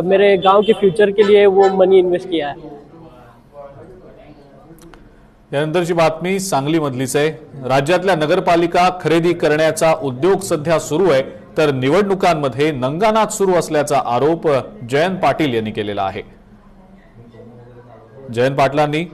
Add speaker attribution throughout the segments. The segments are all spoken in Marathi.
Speaker 1: मेरे गांव के फ्यूचर के लिए वो मनी इन्वेस्ट किया है।
Speaker 2: यानंतरची बातमी सांगलीमधलीच आहे। राज्यातल्या नगरपालिका खरेदी करण्याचा उद्योग सध्या सुरू आहे, तर निवडणुकांमध्ये नंगानाच सुरू असल्याचा आरोप जयंत पाटील यांनी केलेला आहे। जयंत पाटलांनी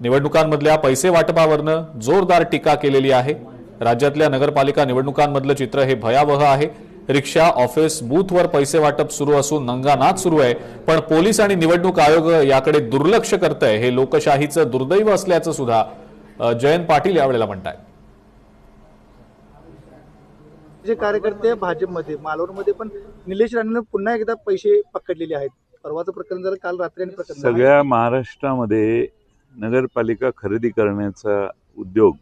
Speaker 2: निवडणुकांमधल्या पैसे वाटपावरनं जोरदार टीका केलेली आहे। राज्यातल्या नगरपालिका निवडणुकांमधलं चित्र हे भयावह आहे। रिक्षा, ऑफिस, बूथवर पैसे वाटप सुरू असून नंगानाच सुरू आहे, पण पोलीस आणि निवडणूक आयोग याकडे दुर्लक्ष करतंय। हे लोकशाहीचं दुर्दैव असल्याचं सुद्धा जयंत पाटील यावेळेला म्हणतात।
Speaker 3: जे कार्यकर्ते भाजपमध्ये मालवणमध्ये पण निलेश राणेंनी पुन्हा एकदा पैसे पकडलेले आहेत। परवाचं प्रकरण झालं काल रात्री आणि प्रकरण
Speaker 4: सगळ्या महाराष्ट्रामध्ये नगरपालिका खरेदी करण्याचा उद्योग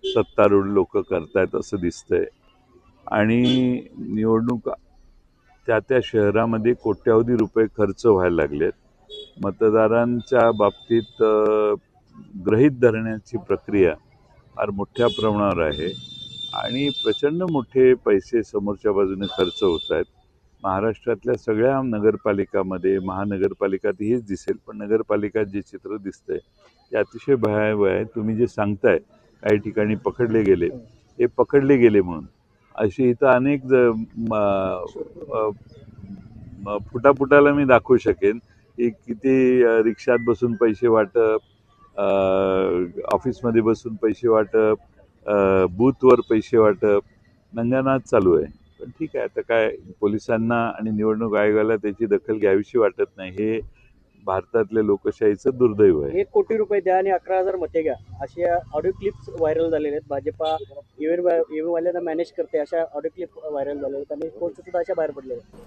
Speaker 4: सत्तारूढ लोक करतायत असं दिसतंय आणि निवडणूक त्या शहरामध्ये कोट्यावधी रुपये खर्च व्हायला लागलेत। मतदारांच्या बाबतीत गृहीत धरण्याची प्रक्रिया फार मोठ्या प्रमाणावर आहे आणि प्रचंड मोठे पैसे समोरच्या बाजूने खर्च होत आहेत। महाराष्ट्रातल्या सगळ्या नगरपालिकामध्ये महानगरपालिकात हेच दिसेल, पण नगरपालिकात जे चित्र दिसतंय ते अतिशय भयावह आहे। तुम्ही जे सांगताय काही ठिकाणी पकडले गेले, हे पकडले गेले म्हणून अशी इथं अनेक फुटाफुटाला मी दाखवू शकेन की किती रिक्षात बसून पैसे वाटप, ऑफिसमध्ये बसून पैसे वाटप, बूथवर पैसे वाटप नंगानाच चालू आहे। पण ठीक आहे, आता काय पोलिसांना आणि निवडणूक आयोगाला त्याची दखल घ्यावीशी वाटत नाही। हे भारतातल्या लोकशाहीचं दुर्दैव आहे।
Speaker 1: 1 कोटी रुपये द्या आणि 11,000 मते घ्या, अशा ऑडिओ क्लिप्स व्हायरल झालेले आहेत। भाजपा ईव्हीएम वाल्यांना मॅनेज करते अशा ऑडिओ क्लिप व्हायरल झालेल्या आहेत आणि पोस्ट सुद्धा अशा बाहेर पडलेल्या आहेत।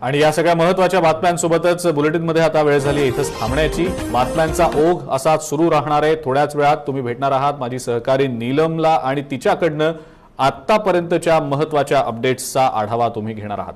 Speaker 2: आणि या सगळ्या महत्त्वाच्या बातम्यांसोबतच बुलेटिनमध्ये आता वेळ झाली इथंच थांबण्याची। बातम्यांचा ओघ असाच सुरू राहणार आहे। थोड्याच वेळात तुम्ही भेटणार आहात माझी सहकारी नीलमला आणि तिच्याकडनं आतापर्यंतच्या महत्त्वाच्या अपडेट्सचा आढावा तुम्ही घेणार आहात।